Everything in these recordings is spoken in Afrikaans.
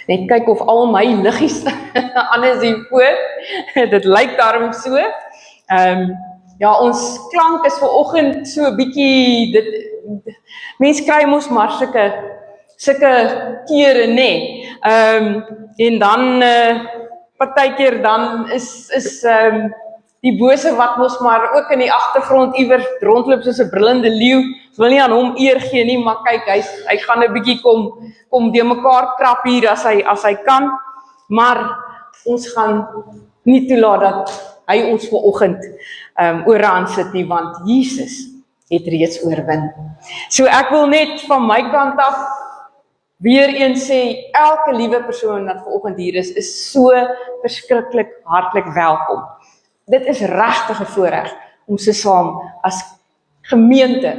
Net kyk of al my liggies anders hier voor. Dit lyk daarom so. Ja, ons klank is vanoggend so 'n bietjie, mense kry mos maar sulke kere, nê. En dan, partykeer dan is die bose wat mos maar ook in die agtergrond iewers rondloop soos 'n brullende leeu, wil nie aan hom eer gee nie, maar kyk, hy gaan 'n bietjie kom deur mekaar krap hier as hy kan, maar ons gaan nie toelaat dat hy ons vanoggend ooraan sit nie, want Jesus het reeds oorwin. So ek wil net van my kant af weer eens sê, elke liewe persoon wat vanoggend hier is so verskriklik hartlik welkom. Dit is regtig 'n voorreg om so saam as gemeente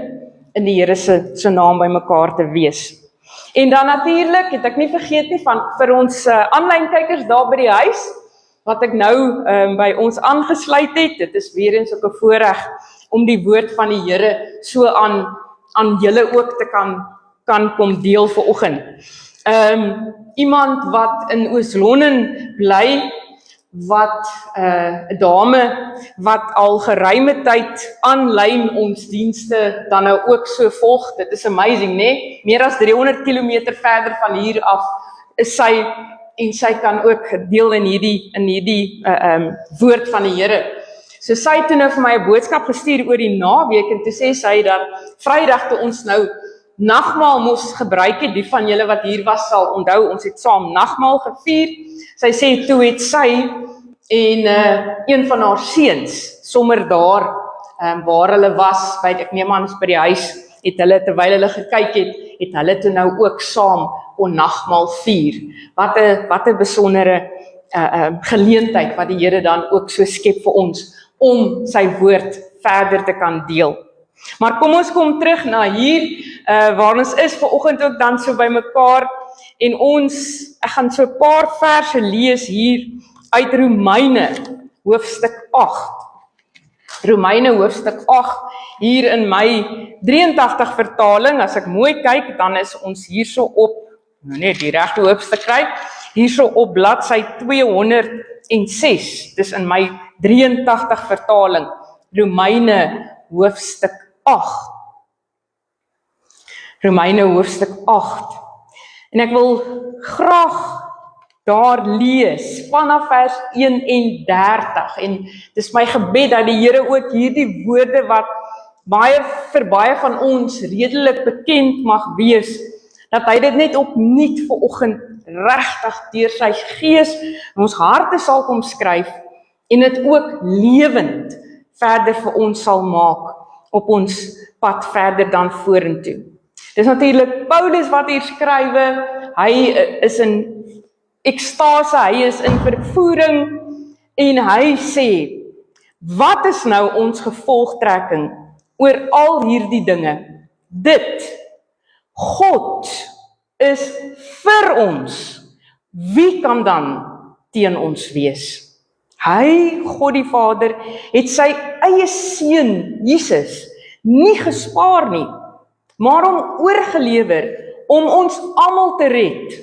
in die Here se naam by mekaar te wees. En dan natuurlik, het ek nie vergeet nie, vir ons aanlyn kykers daar by die huis, wat ek nou by ons aangesluit het, dit is weer eens ook 'n voorreg om die woord van die Here so aan julle ook te kan kom deel vanoggend. Iemand wat in Oos-London bly, wat 'n dame wat al geruime tyd aanlyn ons dienste dan nou ook so volg. Dit is amazing, né? Meer as 300 km verder van hier af is sy, en sy kan ook deel in hierdie woord van die Here. So sy het toe nou vir my 'n boodskap gestuur oor die naweek, en toe sê sy dat Vrydag toe ons nou nagmaal moes gebruik het, die van julle wat hier was sal onthou, ons het saam nagmaal gevier. Sy sê toe het sy en een van haar seuns sommer daar waar hulle was, ek neem aan by die huis, het hulle terwyl hulle gekyk het hulle toe nou ook saam kon nagmaal vier. Wat 'n besondere geleentheid wat die Here dan ook so skep vir ons om sy woord verder te kan deel. Maar kom ons kom terug na hier, waar ons is vanoggend ook dan so by mekaar, en ek gaan so 'n paar verse lees hier uit Romeine hoofstuk 8. Romeine hoofstuk 8, hier in my 83 vertaling, as ek mooi kyk, dan is ons hierso op, nou net die regte hoofstuk kry, hierso op bladsy 206, dis in my 83 vertaling, Romeine hoofstuk 8. Romeine hoofstuk 8. En ek wil graag daar lees vanaf vers 31, en dis my gebed dat die Here ook hierdie woorde wat vir baie van ons redelik bekend mag wees, dat hy dit net opnuut vanoggend regtig deur sy gees in ons harte sal kom skryf, en dit ook lewend verder vir ons sal maak op ons pad verder dan vorentoe. Dis natuurlik Paulus wat hier skrywe, hy is in ekstase, hy is in vervoering, en hy sê, wat is nou ons gevolgtrekking oor al hierdie dinge? Dit, God is vir ons, wie kan dan teen ons wees? Hy, God die Vader, het sy eie seun, Jesus, nie gespaar nie, maar hom oorgelewer om ons almal te red.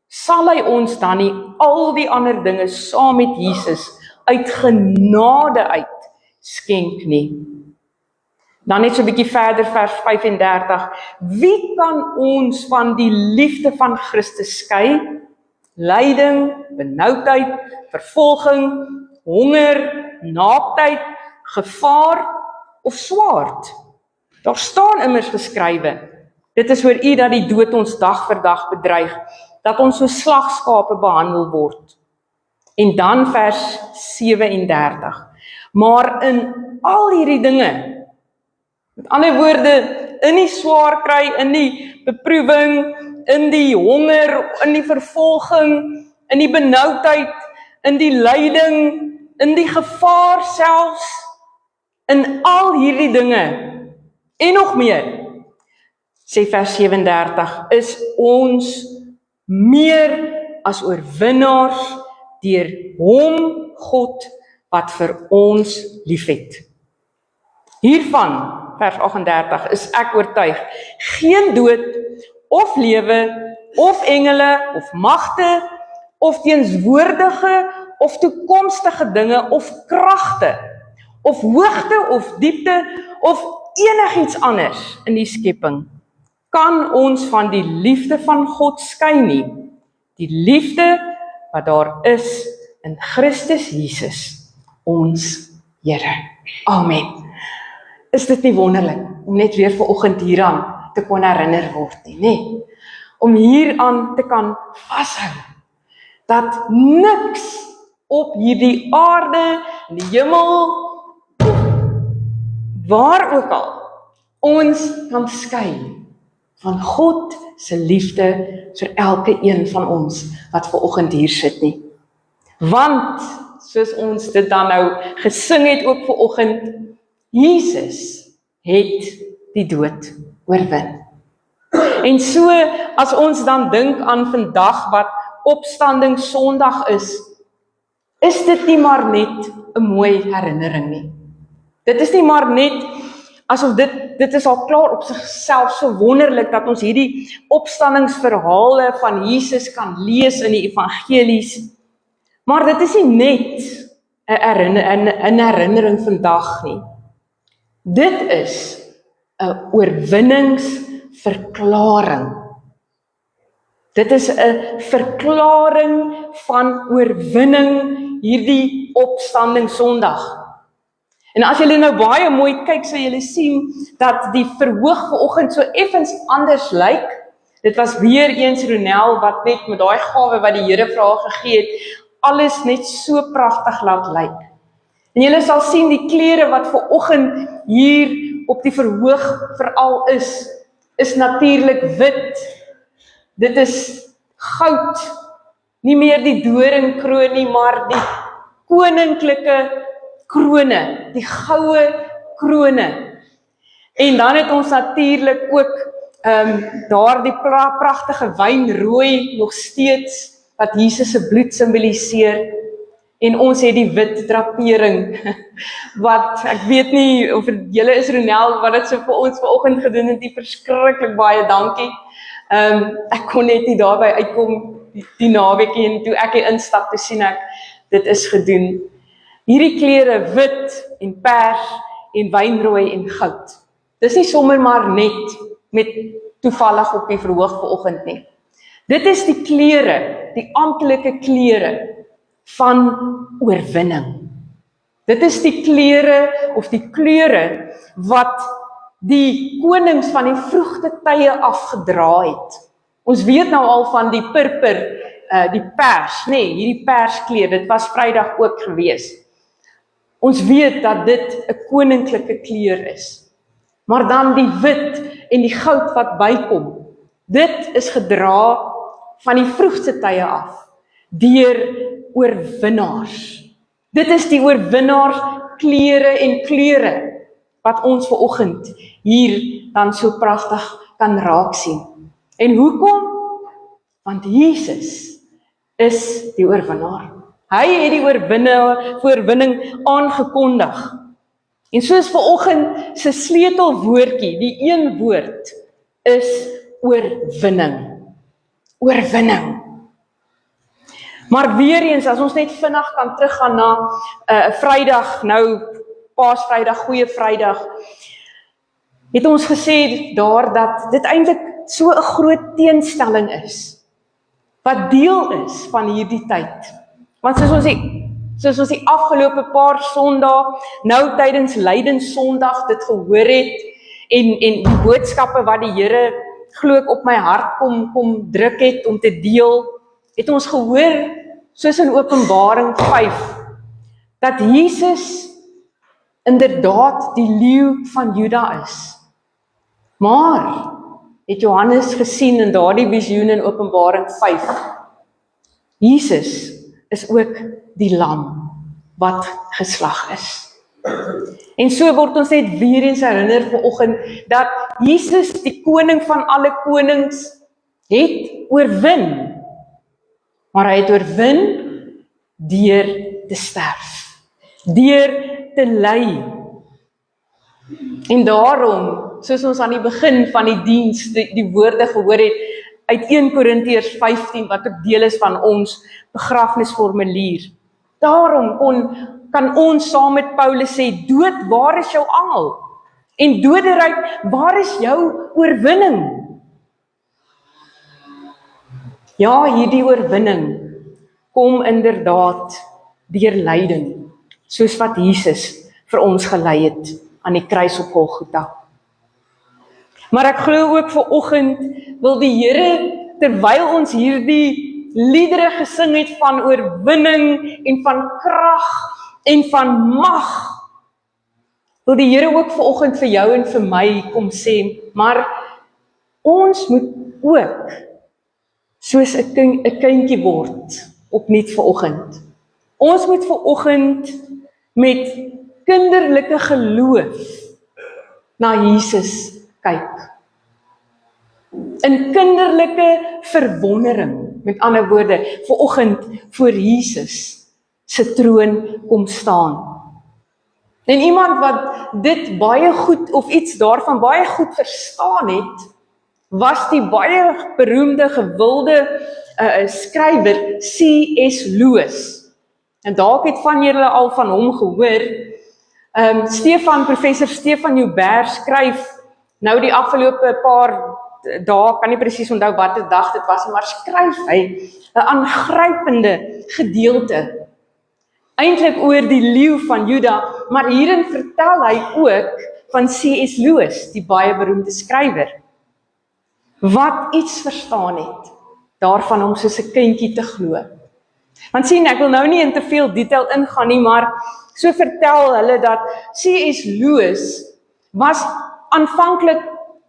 Sal hy ons dan nie al die ander dinge saam met Jesus uit genade uit skenk nie? Dan net so 'n bietjie verder, vers 35. Wie kan ons van die liefde van Christus skei? Lyding, benoudheid, vervolging, honger, naaktheid, gevaar of swaard? Daar staan immers geskrywe, dit is oor U dat die dood ons dag vir dag bedreig, dat ons so slagskape behandel word. En dan vers 37. Maar in al hierdie dinge, met ander woorde, in die swaar kry, in die beproewing, in die honger, in die vervolging, in die benoudheid, in die lyding, in die gevaar selfs, in al hierdie dinge, en nog meer, sê vers 37, is ons meer as oorwinnaars deur hom, God, wat vir ons liefhet. Hiervan, vers 38, is ek oortuig, geen dood of lewe, of engele, of magte, of teenswoordige, of toekomstige dinge, of kragte, of hoogte, of diepte, of enigiets anders in die skepping, kan ons van die liefde van God skei nie. Die liefde wat daar is in Christus Jesus, ons Here. Amen. Is dit nie wonderlik om net weer vanoggend hieraan te kon herinner word nie, nê? Om hieraan te kan vashou, dat niks op hierdie aarde, in die hemel, of waar ook al, ons kan skei van God se liefde vir elke een van ons wat vanoggend hier sit nie. Want, soos ons dit dan nou gesing het ook vanoggend, Jesus het die dood oorwin. En so, as ons dan dink aan vandag wat opstanding Sondag is dit nie maar net 'n mooi herinnering nie. Dit is nie maar net, asof dit is al klaar op sigself so wonderlik, dat ons hierdie opstandingsverhale van Jesus kan lees in die evangelies, maar dit is nie net 'n herinnering vandag nie. Dit is 'n oorwinningsverklaring. Dit is 'n verklaring van oorwinning hierdie opstanding Sondag. En as julle nou baie mooi kyk, sal julle sien dat die verhoog vanoggend so effens anders lyk. Dit was weer eens Ronel wat net met daai gawe wat die Here vir haar gegee het, alles net so pragtig laat lyk. En julle sal sien die klere wat vanoggend hier op die verhoog veral is natuurlik wit. Dit is goud, nie meer die doringkroon nie, maar die koninklike krone, die goue krone. En dan het ons natuurlik ook daardie pragtige wynrooi nog steeds, wat Jesus se bloed simboliseer. En ons het die wit drapering, wat, ek weet nie, of julle is Ronel, wat het so vir ons vanoggend gedoen het, die verskriklik baie dankie. Ek kon net nie daarby uitkom die naweekie, en toe ek hier instap, te sien ek, dit is gedoen. Hierdie klere wit en pers en wynrooi en goud. Dis nie sommer maar net met toevallig op die verhoog vanoggend nie. Dit is die klere, die amptelike klere van oorwinning. Dit is die klere of die kleure wat die konings van die vroegte tye afgedra het. Ons weet nou al van die purper, die pers, nee, hierdie perskleur, dit was Vrydag ook gewees. Ons weet dat dit 'n koninklike kleur is. Maar dan die wit en die goud wat bykom, dit is gedra van die vroegste tye af, deur oorwinnaars. Dit is die oorwinnaars klere en kleure, wat ons vanoggend hier dan so pragtig kan raak sien. En hoekom? Want Jesus is die oorwinnaar. Hy het die oorwinning aangekondig. En soos vanoggend se sleutelwoordjie, die een woord, is oorwinning. Oorwinning. Maar weer eens, as ons net vinnig kan teruggaan na Vrydag, nou Paasvrydag, Goeie Vrydag, het ons gesê daar dat dit eintlik so 'n groot teenstelling is, wat deel is van hierdie tyd. Want soos ons die afgelope paar Sondae, nou tydens Lydenssondag dit gehoor het, en die boodskappe wat die Here glo ek op my hart kom druk het om te deel, het ons gehoor, soos in Openbaring 5, dat Jesus inderdaad die leeu van Juda is. Maar het Johannes gesien in daardie visioen in Openbaring 5, Jesus is ook die lam wat geslag is. En so word ons net weer eens herinner vanoggend dat Jesus, die koning van alle konings, het oorwin. Maar hy het oorwin deur te sterf, deur te ly. En daarom, soos ons aan die begin van die diens die woorde gehoor het, uit 1 Korintiërs 15 wat ook deel is van ons begrafnisformulier. Daarom kan ons saam met Paulus sê, dood, waar is jou angel? En doderyk, waar is jou oorwinning? Ja, hierdie oorwinning kom inderdaad deur lyding, soos wat Jesus vir ons gelei het aan die kruis op Golgotha. Maar ek glo ook vanoggend wil die Here, terwyl ons hierdie liedere gesing het van oorwinning en van krag en van mag, wil die Here ook vanoggend vir jou en vir my kom sê, maar ons moet ook soos 'n kindjie word, opnuut vanoggend. Ons moet vanoggend met kinderlike geloof na Jesus kyk. In kinderlike verwondering, met ander woorde, vanoggend voor Jesus se troon kom staan. En iemand wat dit baie goed, of iets daarvan baie goed verstaan het, was die baie beroemde, gewilde skrywer C.S. Lewis. En dalk het van julle al van hom gehoor. Professor Stefan Joubert skryf nou die afgelope paar dae, kan nie presies onthou watter dag dit was, maar skryf hy 'n aangrypende gedeelte. Eintlik oor die leeu van Juda, maar hierin vertel hy ook van C.S. Lewis, die baie beroemde skrywer, wat iets verstaan het, daarvan om soos 'n kindjie te glo. Want sien, ek wil nou nie in te veel detail ingaan nie, maar so vertel hulle dat C.S. Lewis was aanvanklik,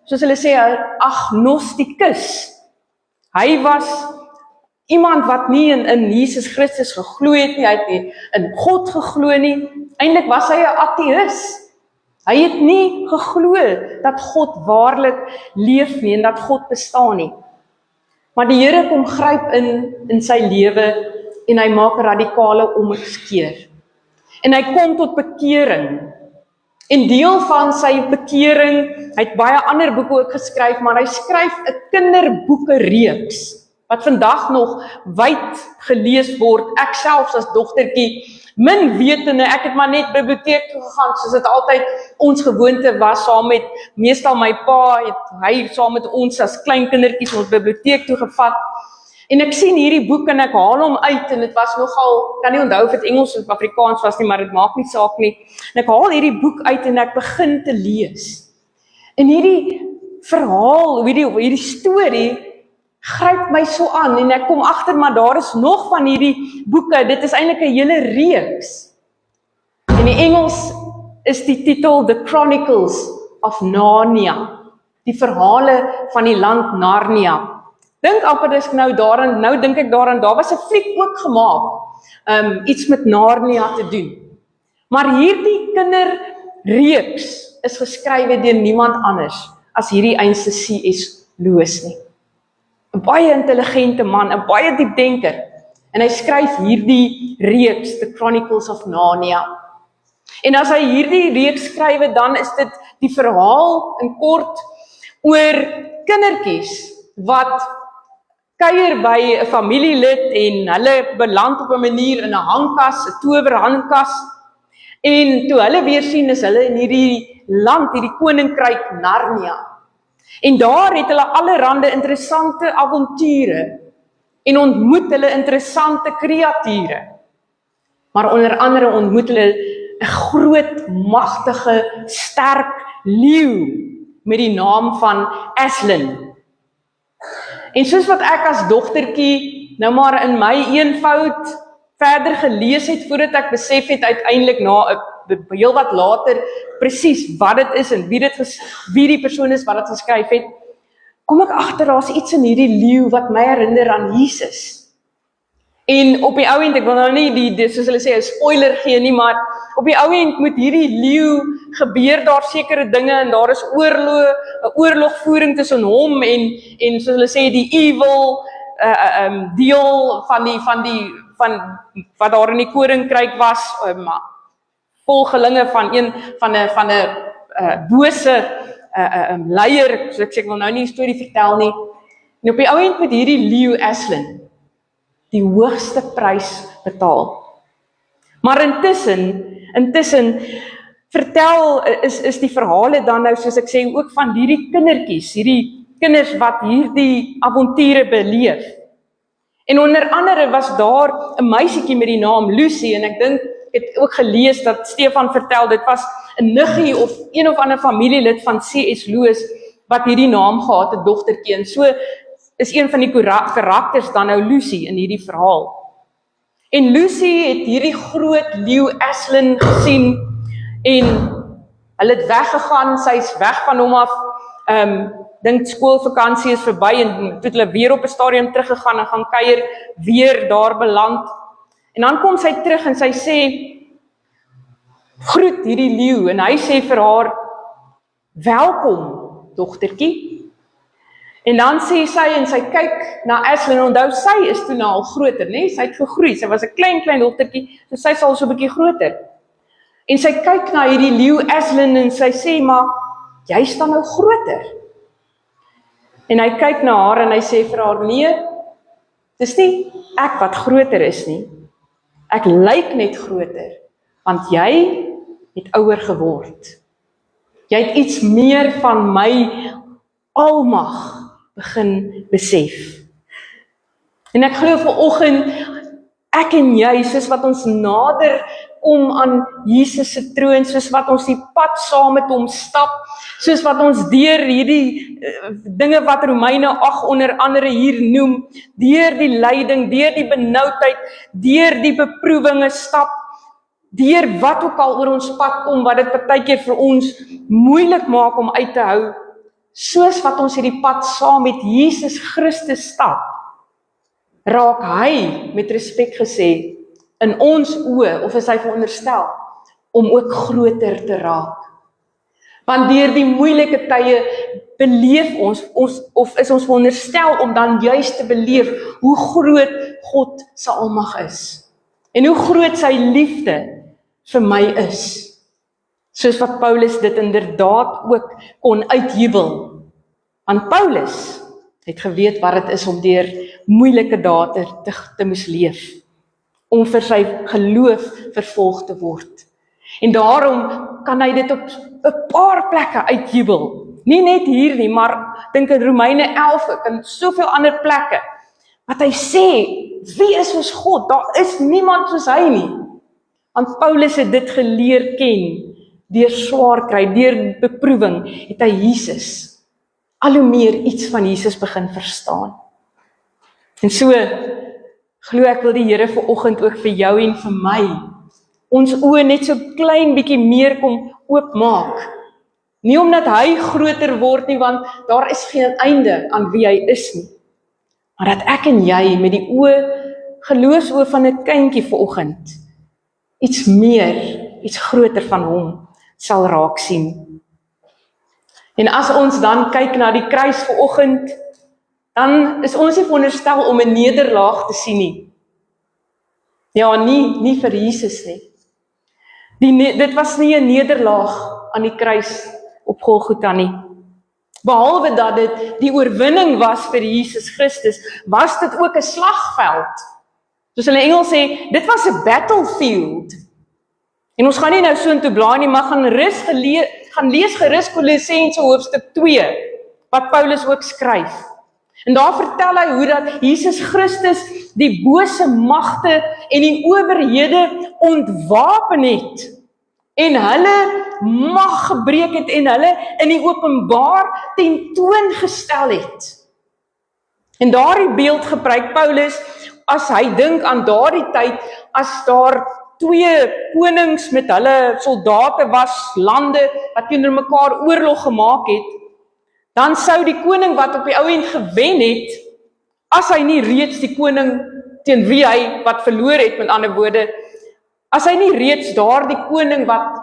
soos hulle sê, 'n agnostikus. Hy was iemand wat nie in Jesus Christus geglo het nie, hy het nie in God geglo nie. Eintlik was hy 'n ateïs. Hy het nie geglo dat God waarlik leef nie en dat God bestaan nie. Maar die Here kom gryp in sy lewe en hy maak 'n radikale omkeer. En hy kom tot bekering. En deel van sy bekering, hy het baie ander boeke ook geskryf, maar hy skryf 'n kinderboeke reeks wat vandag nog wyd gelees word. Ek selfs as dogtertjie, min wetende, ek het maar net biblioteek toe gegaan, soos dit altyd ons gewoonte was, saam met, meestal my pa, hy saam met ons as klein kindertjies ons biblioteek toe gevat, en ek sien hierdie boek en ek haal hom uit, en dit was nogal, kan nie onthou of dit Engels of Afrikaans was nie, maar dit maak nie saak nie, en ek haal hierdie boek uit en ek begin te lees, en hierdie verhaal, hierdie storie, gryp my so aan, en ek kom agter, maar daar is nog van hierdie boeke, dit is eintlik 'n hele reeks. In die Engels is die titel The Chronicles of Narnia, die verhale van die land Narnia. Dink amper dis nou dink ek daaraan, daar was 'n fliek ook gemaak, iets met Narnia te doen. Maar hierdie kinderreeks is geskrywe deur niemand anders as hierdie eenste C.S. Lewis nie. 'n baie intelligente man, 'n baie diepdenker, en hy skryf hierdie reeks, The Chronicles of Narnia. En as hy hierdie reeks skrywe, dan is dit die verhaal in kort oor kindertjies wat kuier by 'n familielid en hulle beland op 'n manier in 'n hangkas, 'n towerhangkas, en toe hulle weer sien is hulle in hierdie land, hierdie koninkryk Narnia. En daar het hulle allerhande interessante avonture en ontmoet hulle interessante kreature. Maar onder andere ontmoet hulle 'n groot, magtige, sterk leeu met die naam van Aslan. En soos wat ek as dogtertjie nou maar in my eenvoud verder gelees het voordat ek besef het uiteindelik na heel wat later presies wat dit is en wie die persoon is wat dit geskryf het, kom ek agter daar's iets in hierdie leeu wat my herinner aan Jesus. En op die ou end, ek wil nou nie soos hulle sê 'n spoiler gee nie, maar op die ou end met hierdie leeu gebeur daar sekere dinge en daar is 'n oorlogvoering tussen hom en soos hulle sê die evil deel van wat daar in die koninkryk was, volgelinge van 'n bose leier, so ek wil nou nie 'n storie vertel nie. En op die ou end met hierdie Leo Aslan die hoogste prys betaal. Maar intussen vertel is die verhale dan nou, soos ek sê, ook van hierdie kindertjies, hierdie kinders wat hierdie avonture beleef. En onder andere was daar 'n meisietjie met die naam Lucy, en ek dink, ek het ook gelees dat Stefan vertel, dit was 'n niggie of een of ander familielid van C.S. Lewis, wat hierdie naam gehad het, dogtertjie, en so is een van die karakters dan nou Lucy in hierdie verhaal. En Lucy het hierdie groot Leo Aslan gesien, en hulle het weggegaan, sy is weg van hom af, dink skoolvakansie is verby, en toe het hulle weer op 'n stadium teruggegaan en gaan kuier, weer daar beland. En dan kom sy terug en sy sê, groet hierdie leeu, en hy sê vir haar, welkom, dogtertjie. En dan sê sy, en sy kyk na Aslan, onthou, sy is toe nou al groter, nee? Sy het gegroei, sy was 'n klein dogtertjie, so sy sal so 'n bietjie groter. En sy kyk na hierdie leeu Aslan, en sy sê, maar, jy staan nou groter. En hy kyk na haar, en hy sê vir haar, nee, dis nie ek wat groter is nie, ek lyk net groter, want jy het ouer geword. Jy het iets meer van my almag begin besef. En ek glo vanoggend, ek en jy, soos wat ons nader kom aan Jesus se troon, soos wat ons die pad saam met hom stap, soos wat ons deur hierdie dinge wat Romeine 8 onder andere hier noem, deur die lyding, deur die benoudheid, deur die beproewinge stap, deur wat ook al oor ons pad kom, wat dit partykeer vir ons moeilik maak om uit te hou, soos wat ons hierdie pad saam met Jesus Christus stap, raak hy, met respek gesê, in ons oë, of is hy veronderstel, om ook groter te raak. Want deur die moeilike tye beleef ons of is ons veronderstel om dan juist te beleef hoe groot God se almag is. En hoe groot sy liefde vir my is. Soos wat Paulus dit inderdaad ook kon uitjubel. Want Paulus het geweet wat dit is om deur moeilike dae te moes leef. Om vir sy geloof vervolg te word. En daarom kan hy dit op 'n paar plekke uitjubel. Nie net hier nie, maar dink in Romeine 11 en soveel ander plekke. Wat hy sê, wie is ons God? Daar is niemand soos hy nie. Want Paulus het dit geleer ken, deur swaar kry, deur beproewing, het hy Jesus, al hoe meer iets van Jesus begin verstaan. En so, glo ek wil die Here vanoggend ook vir jou en vir my, ons oë net so klein bietjie meer kom oopmaak. Nie omdat hy groter word nie, want daar is geen einde aan wie hy is nie. Maar dat ek en jy met die geloofsoë van 'n kindjie vanoggend, iets meer, iets groter van hom sal raak sien. En as ons dan kyk na die kruis vanoggend, dan is ons nie veronderstel om 'n nederlaag te sien nie. Ja, nie vir Jesus nie. Dit was nie 'n nederlaag aan die kruis op Golgotha nie. Behalwe dat dit die oorwinning was vir Jesus Christus, was dit ook 'n slagveld. Soos hulle in Engels sê, dit was 'n battlefield. En ons gaan nie nou so intoe blaai nie, maar gaan lees gerus Kolossense hoofstuk 2, wat Paulus ook skryf. En daar vertel hy hoe dat Jesus Christus die bose magte en die owerhede ontwapen het, en hulle mag gebreek het, en hulle in die openbaar tentoongestel het. En daardie beeld gebruik Paulus, as hy dink aan daardie tyd, as daar 2 konings met hulle soldate was, lande wat teenoor mekaar oorlog gemaak het, dan sou die koning wat op die ou end gewen het, as hy nie reeds die koning teen wie hy wat verloor het, met ander woorde, as hy nie reeds daardie koning wat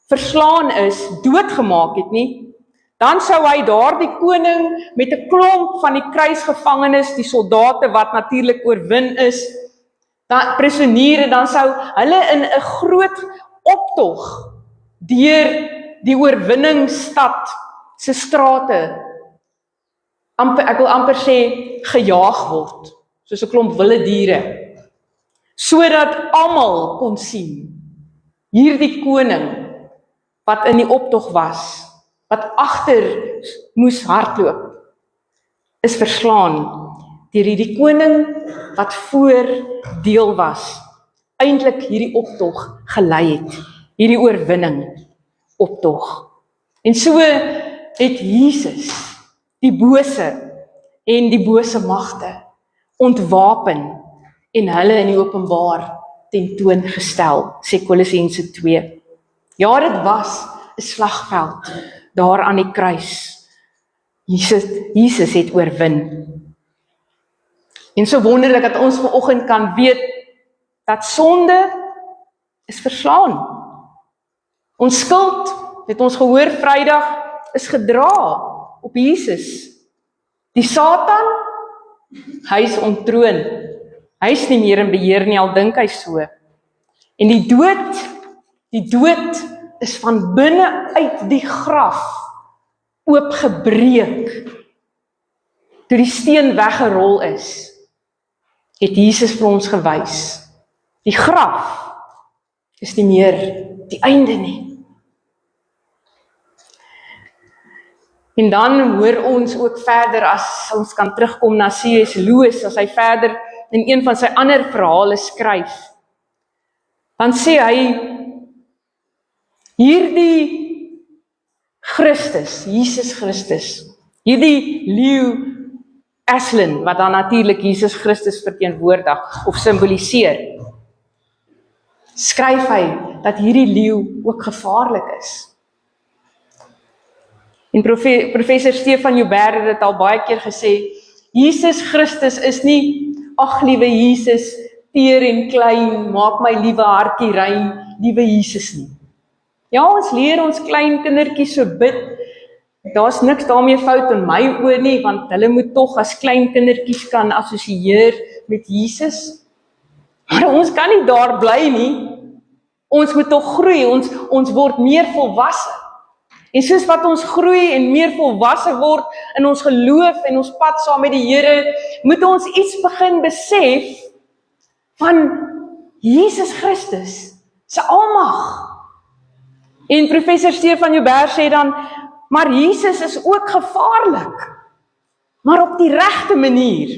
verslaan is, doodgemaak het nie, dan sou hy daardie koning met 'n klomp van die kruisgevangenes, die soldate wat natuurlik oorwin is, dan prisoniere, dan sou hulle in 'n groot optog deur die oorwinningsstad se strate ek wil amper sê, gejaag word, soos 'n klomp wilde diere, sodat almal kon sien, hierdie koning, wat in die optog was, wat agter moes hardloop, is verslaan deur hierdie koning wat voor deel was, eintlik hierdie optog gelei het, hierdie oorwinning optog. En so het Jesus die bose en die bose magte ontwapen en hulle in die openbaar tentoongestel, sê Kolossense 2. Ja, dit was 'n slagveld daar aan die kruis. Jesus het oorwin. En so wonderlik dat ons vanoggend kan weet dat sonde is verslaan. Ons skuld, het ons gehoor Vrydag, is gedra op Jesus. Die Satan, hy is ontroon. Hy is nie meer in beheer nie, al dink hy so. En die dood is van binne uit die graf oopgebreek. Toe die steen weggerol is, het Jesus vir ons gewys. Die graf is nie meer die einde nie. En dan hoor ons ook verder, as ons kan terugkom na C.S. Lewis, as hy verder in een van sy ander verhale skryf, dan sê hy, hierdie Christus, Jesus Christus, hierdie leeu Aslan, wat dan natuurlik Jesus Christus verteenwoordig of simboliseer, skryf hy dat hierdie leeu ook gevaarlik is. En professor Stefan Joubert het dit al baie keer gesê, Jesus Christus is nie, ag liewe Jesus, teer en klein, maak my liewe hartjie rein, liewe Jesus nie. Ja, ons leer ons klein kindertjies so bid, daar's niks daarmee fout in my oë nie, want hulle moet tog as klein kindertjies kan assosieer met Jesus. Maar ons kan nie daar bly nie. Ons moet tog groei, ons word meer volwasse. En soos wat ons groei en meer volwasse word in ons geloof en ons pad saam met die Here, moet ons iets begin besef van Jesus Christus se almag. En professor Stefan Joubert sê dan, maar Jesus is ook gevaarlik, maar op die regte manier.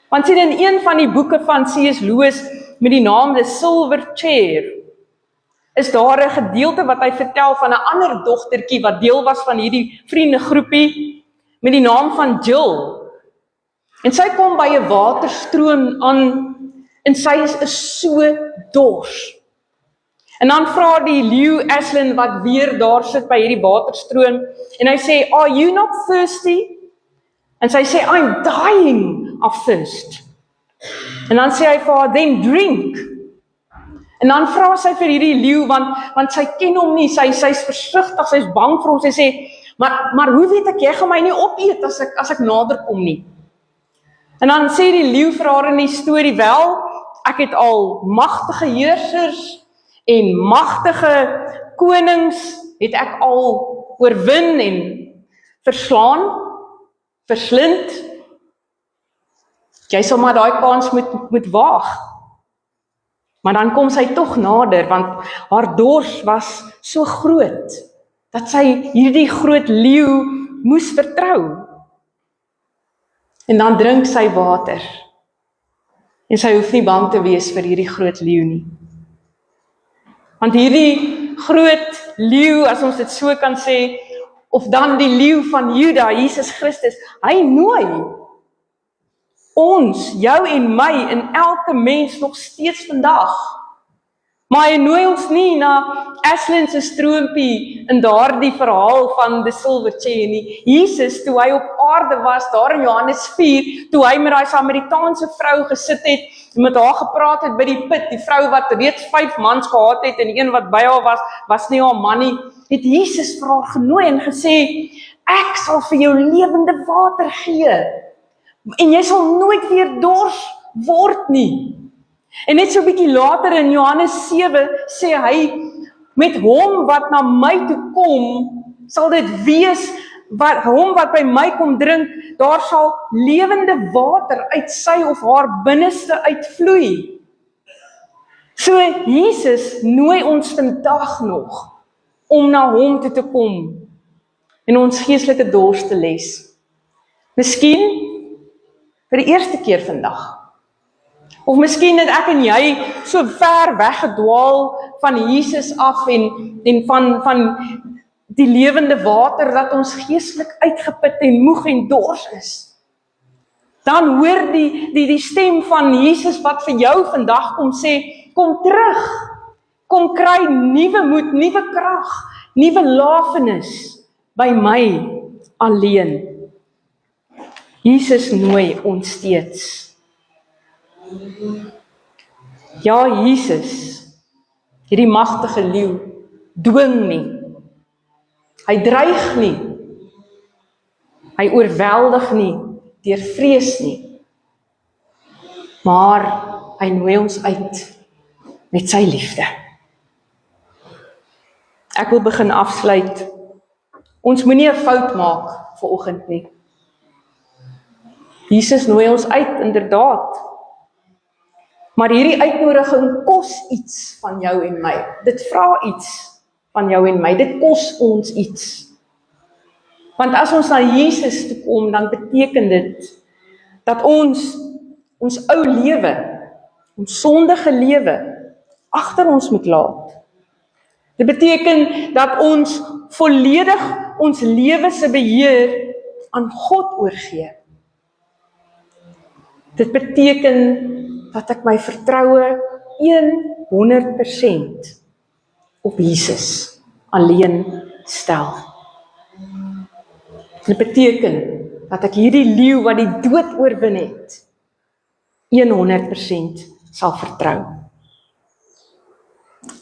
Want sien, in een van die boeke van C.S. Lewis met die naam The Silver Chair, is daar 'n gedeelte wat hy vertel van 'n ander dogtertjie wat deel was van hierdie vriendegroepie met die naam van Jill. En sy kom by 'n waterstroom aan en sy is so dors. En dan vra die leeu Aslan wat weer daar sit by hierdie waterstroom en hy sê, "Are you not thirsty?" En sy sê, "I'm dying of thirst." En dan sê hy vir haar, "Then drink." En dan vra sy vir hierdie leeu, want sy ken hom nie, sy's versigtig, sy's bang vir hom, sy sê, maar hoe weet ek, jy gaan my nie opeet as ek nader kom nie. En dan sê die leeu vir haar in die storie, "Wel, ek het al magtige heersers en magtige konings het ek al oorwin en verslaan, verslind. Jy sal maar daai kans moet waag." Maar dan kom sy tog nader, want haar dors was so groot, dat sy hierdie groot leeu moes vertrou. En dan drink sy water, en sy hoef nie bang te wees vir hierdie groot leeu nie. Want hierdie groot leeu, as ons dit so kan sê, of dan die leeu van Juda, Jesus Christus, hy nooi ons, jou en my, en elke mens nog steeds vandag. Maar hy nooi ons nie na Aslan se stroompie in daardie verhaal van The Silver Chair nie. Jesus, toe hy op aarde was, daar in Johannes 4, toe hy met daai Samaritaanse vrou gesit het, en met haar gepraat het by die put, die vrou wat reeds 5 mans gehad het, en die een wat by haar was nie haar man nie, het Jesus vir haar genooi en gesê, "Ek sal vir jou lewende water gee, en jy sal nooit weer dors word nie." En net so 'n bietjie later in Johannes 7 sê hy, "Met hom wat na my toe kom, sal dit wees hom wat by my kom drink, daar sal lewende water uit sy of haar binneste uitvloei. So Jesus nooi ons vandag nog om na hom toe te kom en ons geestelike dors te les. Miskien vir die eerste keer vandag. Of miskien het ek en jy so ver weggedwaal van Jesus af en van die lewende water dat ons geestelik uitgeput en moeg en dors is. Dan hoor die stem van Jesus wat vir jou vandag kom sê, kom terug, kom kry nuwe moed, nuwe krag, nuwe lafenis by my alleen. Jesus nooi ons steeds. Ja, Jesus, hierdie magtige leeu, dwing nie. Hy dreig nie. Hy oorweldig nie deur vrees nie. Maar hy nooi ons uit met sy liefde. Ek wil begin afsluit. Ons moenie 'n fout maak vanoggend nie. Jesus nooi ons uit, inderdaad. Maar hierdie uitnodiging kos iets van jou en my. Dit vra iets van jou en my. Dit kos ons iets. Want as ons na Jesus toe kom, dan beteken dit dat ons ou lewe, ons sondige lewe, agter ons moet laat. Dit beteken dat ons volledig ons lewe se beheer aan God oorgee. Dit beteken dat ek my vertroue 100% op Jesus alleen stel. Dit beteken dat ek hierdie leeu wat die dood oorwin het, 100% sal vertrou.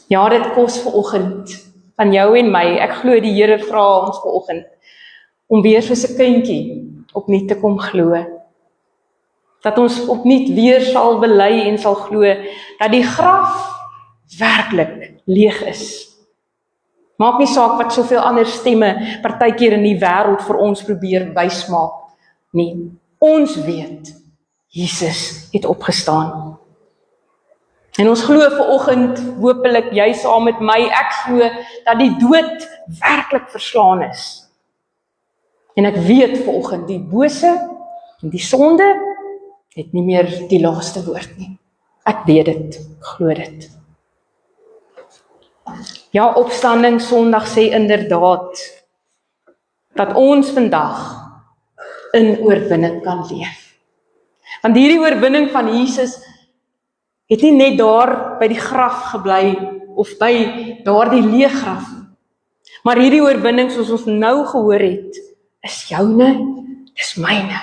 Ja, dit kos vanoggend van jou en my. Ek glo die Here vra ons vanoggend om weer soos 'n kindjie opnuut te kom glo. Dat ons opnuut weer sal bely en sal glo dat die graf werklik leeg is. Maak nie saak wat soveel ander stemme partykeer in die wêreld vir ons probeer wys maak nie. Ons weet Jesus het opgestaan. En ons glo vanoggend, hopelik jy saam met my, ek glo dat die dood werklik verslaan is. En ek weet vanoggend die bose en die sonde het nie meer die laaste woord nie. Ek weet dit, glo dit. Ja, opstanding Sondag sê inderdaad dat ons vandag in oorwinning kan leef. Want hierdie oorwinning van Jesus het nie net daar by die graf gebly of by daardie leë graf nie. Maar hierdie oorwinning, soos ons nou gehoor het, is joune, dis myne.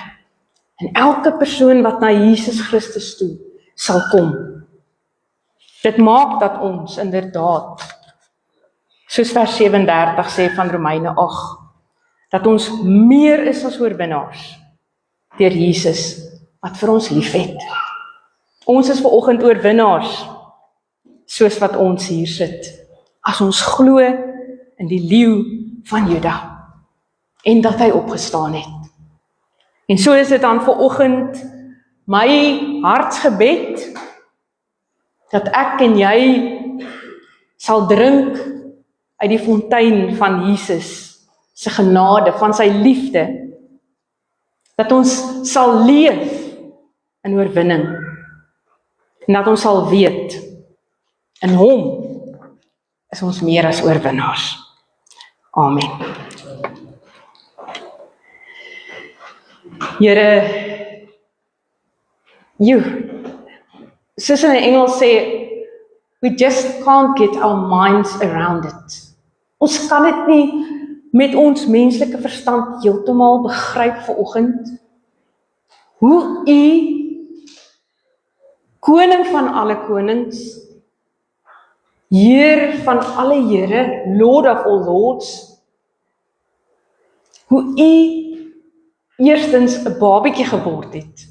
En elke persoon wat na Jesus Christus toe sal kom. Dit maak dat ons inderdaad, soos vers 37 sê van Romeine 8, dat ons meer is as oorwinnaars deur Jesus wat vir ons liefhet. Ons is vanoggend oorwinnaars, soos wat ons hier sit, as ons glo in die leeu van Juda en dat hy opgestaan het. En so is dit dan vanoggend my hartsgebed dat ek en jy sal drink uit die fontein van Jesus se genade, van sy liefde, dat ons sal leef in oorwinning en dat ons sal weet in hom is ons meer as oorwinnaars. Amen. Here, soos in Engels sê, we just can't get our minds around it. Ons kan dit nie met ons menslike verstand heeltemal begryp vanoggend. Hoe U, Koning van alle konings, Heer van alle Here, Lord of all lords, hoe U eerstens 'n babietjie gebord het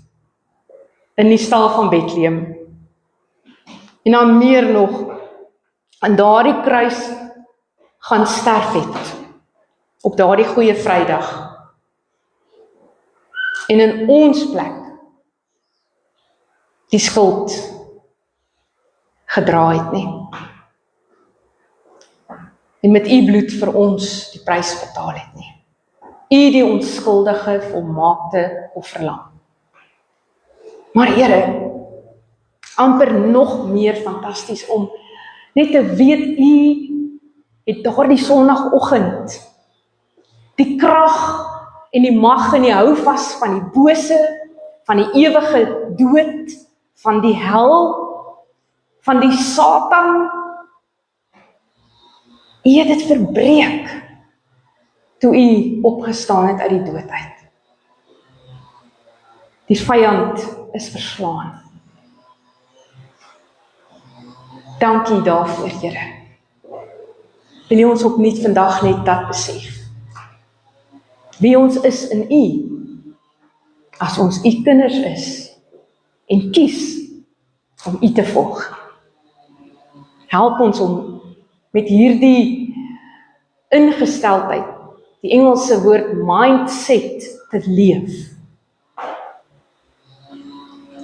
in die stal van Bethlehem. En dan meer nog, aan daardie kruis gaan sterf het. op daardie goeie Vrydag en in ons plek die skuld gedra het nie. En met u bloed vir ons die prys betaal het nie. U die onskuldige volmaakte offerlam. Maar Here, amper nog meer fantasties om net te weet u het daardie Sondagoggend die krag en die mag en die houvas van die bose, van die ewige dood, van die hel, van die Satan. U het dit verbreek toe u opgestaan het uit die dood uit. Die vyand is verslaan. Dankie daarvoor, Here. Wil U ons opnuut vandag net dat besef. Wie ons is in U, as ons U kinders is, en kies om U te volg. Help ons om met hierdie ingesteldheid, die Engelse woord mindset, te leef.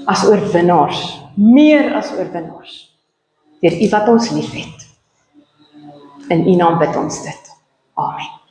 As oorwinnaars, meer as oorwinnaars, deur U wat ons liefhet. In U naam bid ons dit. Amen.